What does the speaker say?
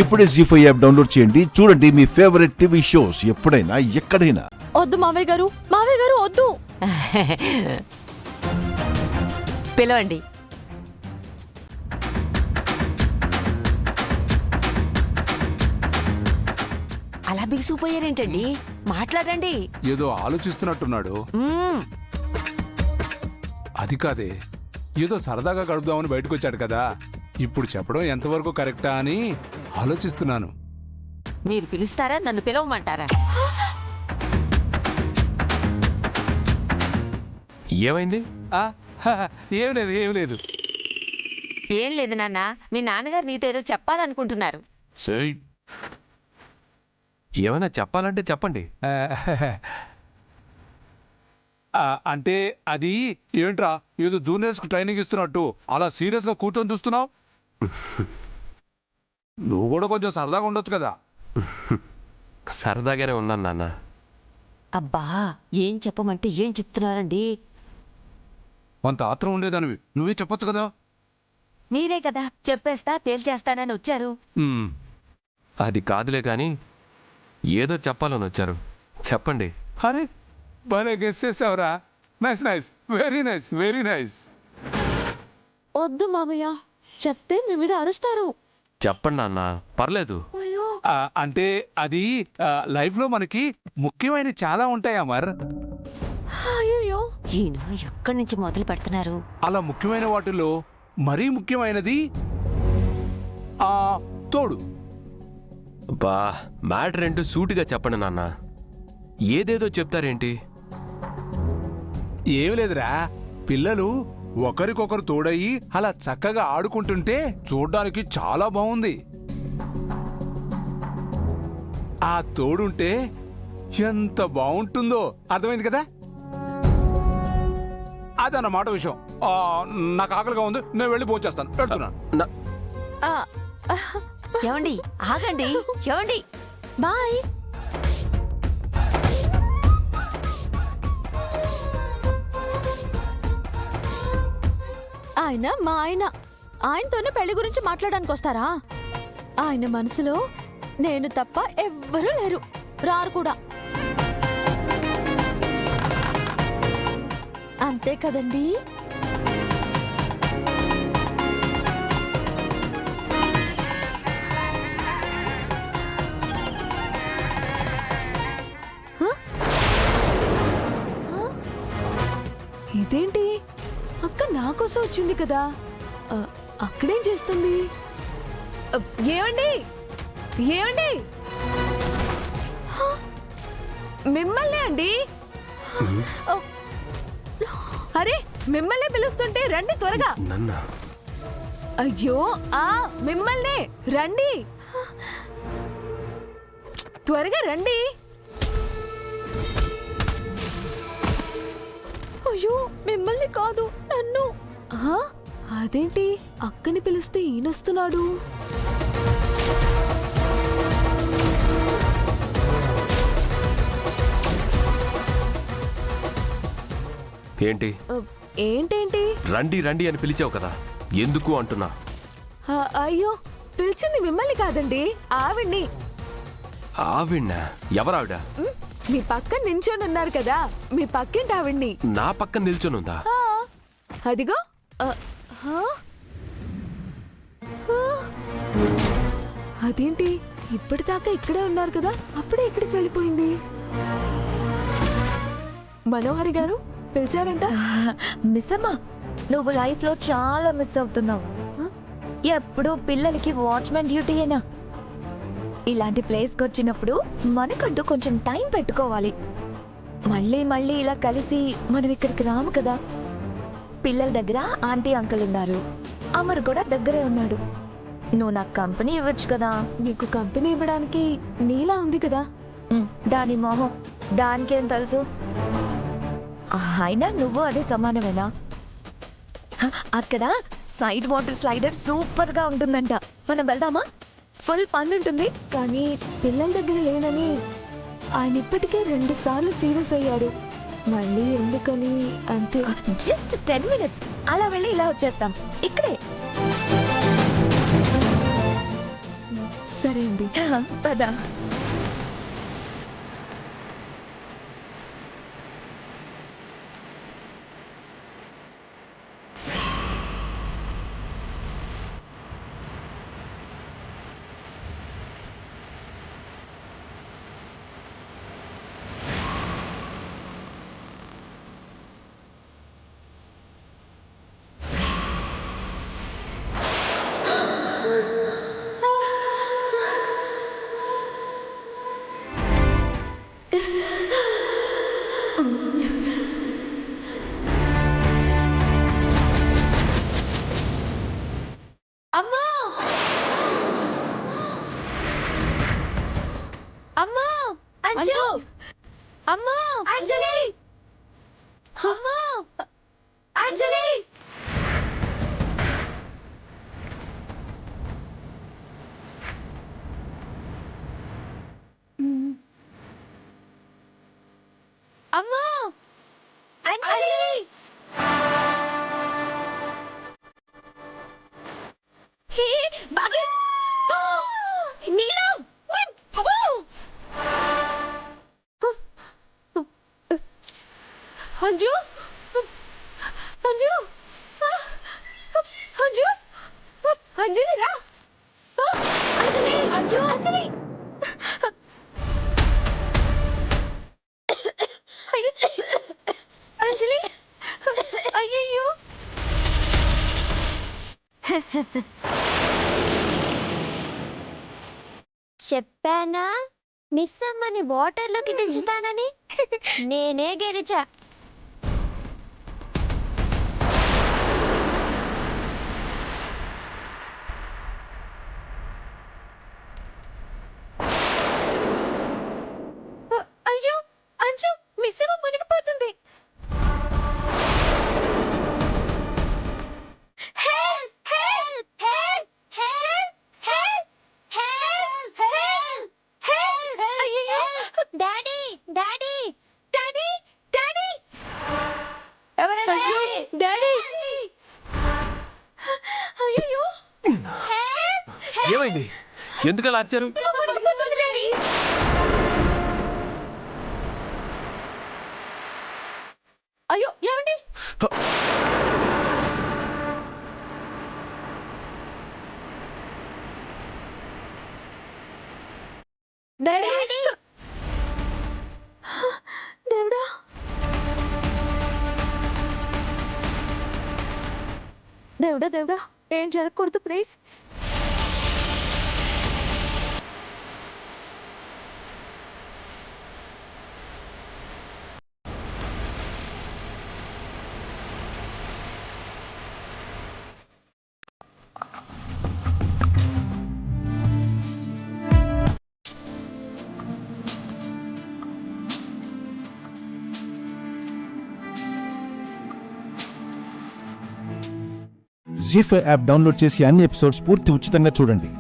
ఇప్పుడే జీ5 app download చేయండి. చూడండి మీ ఫేవరెట్ టీవీ షోస్ ఎప్పుడైనా ఎక్కడైనా. వద్దు మావయ్య గారు వద్దు. పిలవండి. అలా బిగుసిపోయారేంటండి? మాట్లాడండి. ఏదో ఆలోచిస్తున్నట్టున్నాడు. అది కాదే, ఏదో సరదాగా గడుపుదామని బయటకు వచ్చాడు కదా, ఇప్పుడు చెప్పడం ఎంతవరకు కరెక్టా అని ఆలోచిస్తున్నాను. మీరు పిలుస్తారా, నన్ను పిలవమంటారా? ఏమైంది? ఏం లేదు ఏం లేదు. ఏం లేదు నాన్న, మీ నాన్నగారు నీతో ఏదో చెప్పాలనుకుంటున్నారు. ఏమైనా చెప్పాలంటే చెప్పండి. అంటే అది ఏంట్రా, ఏదో జూనియర్స్ కు ట్రైనింగ్ ఇస్తున్నట్టు అలా సీరియస్ గా కూర్చొని చూస్తున్నావు? నువ్వు కూడా కొంచెం సరదాగా ఉండొచ్చు కదా. సరదాగానే ఉన్నాను నాన్న. అబ్బా, ఏం చెప్పమంటే ఏం చెప్తున్నారండి? కొంత ఆత్రం ఉండేదానివి నువ్వే చెప్పొచ్చు కదా. మీరే కదా చెప్పేస్తా తేల్చేస్తానని వచ్చారు. అది కాదులే కానీ ఏదో చెప్పాలని వచ్చారు, చెప్పండి. అరే భలే గెస్ చేసావురా. Nice nice, very nice very nice. వద్దు మావయ్య, చెప్తే మీ మీద అరుస్తారు. చెప్పండి నాన్న, పర్లేదు. అంటే అది లైఫ్ లో మనకి ముఖ్యమైన చాలా ఉంటాయి అమర్. అయ్యో, ఈయన ఎక్కడి నుంచి మొదలు పెడుతున్నారు? అలా ముఖ్యమైన వాటిలో మరీ ముఖ్యమైనది తోడు. బా, మ్యాటర్ ఏంటో సూటిగా చెప్పండి నాన్న. ఏదేదో చెప్తారేంటి? ఏమి లేదురా, పిల్లలు ఒకరికొకరు తోడయి అలా చక్కగా ఆడుకుంటుంటే చూడ్డానికి చాలా బాగుంది. ఆ తోడుంటే ఎంత బాగుంటుందో అర్థమైంది కదా. అదన్నమాట విషయం. నాకు ఆకలిగా ఉంది, నేను వెళ్ళి భోంచేస్తాను, పెడుతున్నాను. ఏమండి, ఆగండి. ఏమండి, బాయ్. ఆయన మా ఆయనతోనే పెళ్లి గురించి మాట్లాడడానికి వస్తారా? ఆయన మనసులో నేను తప్ప ఎవ్వరూ లేరు, రారు కూడా. అంతే కదండి? ఇదేంటి, అక్క నా కోసం వచ్చింది కదా, అక్కడేం చేస్తుంది? ఏమండి ఏమండి, మిమ్మల్నే అండి. అరే, మిమ్మల్నే పిలుస్తుంటే రండి త్వరగా. అయ్యో, మిమ్మల్నే రండి, త్వరగా రండి. అయ్యో, మిమ్మల్ని కాదు, నన్ను. అదేంటి, అక్కని పిలిస్తే ఈయనొస్తున్నాడు? ఏంటి? ఏంటేంటి? రండి రండి అని పిలిచావు కదా, ఎందుకు అంటున్నా. అయ్యో, పిలిచింది మిమ్మల్ని కాదండి, ఆవిడ్ని. ఆవిడ్నా? ఎవరావిడ? మీ పక్కన నించొని ఉన్నారు కదా, మీ పక్కింటి ఆవిడ్ని. నా పక్కన నిల్చొనుందా? అదిగో. అదేంటి, ఇప్పటిదాకా ఇక్కడే ఉన్నారు కదా, అప్పుడే ఇక్కడికి వెళ్ళిపోయింది. మనోహరి గారు పిలిచారంట. మిస్ అమ్మా, నువ్వు లైఫ్ లో చాలా మిస్ అవుతున్నావు. ఎప్పుడు పిల్లలకి వాచ్మెన్ డ్యూటీయేనా? ఇలాంటి ప్లేస్కి వచ్చినప్పుడు మనకంటూ కొంచెం టైం పెట్టుకోవాలి. మళ్ళీ మళ్ళీ ఇలా కలిసి మనం ఇక్కడికి రాము కదా. పిల్లల దగ్గర ఆంటీ అంకుల్ ఉన్నారు, అమర్ కూడా దగ్గరే ఉన్నాడు. నువ్వు నాకు కంపెనీ ఇవ్వచ్చు కదా. నీకు కంపెనీ ఇవ్వడానికి నీలా ఉంది కదా. దాని మొహం, దానికేం తెలుసు? అయినా నువ్వు అదే సమానమేనా? అక్కడ సైడ్ వాటర్ స్లైడర్ సూపర్ గా ఉంటుందంట, మనం వెళ్దామా? ఫుల్ ఫన్ ఉంటుంది. కానీ పిల్లల దగ్గర లేనని ఆయన ఇప్పటికే 2 సార్లు సీరియస్ అయ్యాడు. మళ్ళీ ఎందుకని? అంతే. జస్ట్ 10 minutes అలా వెళ్ళి ఇలా వచ్చేస్తాం, ఇక్కడే. సరే అండి. పదా. అమ్మా అమ్మా అంజు అమ్మా అంజలి అమ్మా అంజలి అమ్మా అంజలి హే బాగా నీలం అంజు అంజు అంజు అంజలి రా అంజలి అంజు అంజలి అంజలి అయ్యయ్యో చెప్పానా మిస్ అమ్మని వాటర్లోకి దించుతానని నేనే గెలిచా. అయ్యో అంజు మిస్ ఏమో మునిగిపోతుంది. Help help help help help help help help అయ్యయ్యో డాడీ డాడీ డాడీ డాడీ అయ్యో డాడీ అయ్యయ్యో ఏమైంది? ఎందుకు అలా అరిచారు? మునిగిపోతుంది డాడీ. అయ్యో ఏమండి డాడీ దేవుడా దేవుడా దేవుడా ఏం జరగకూడదు ప్లీజ్. జీ5 యాప్ డౌన్లోడ్ చేసి అన్ని ఎపిసోడ్స్ పూర్తి ఉచితంగా చూడండి.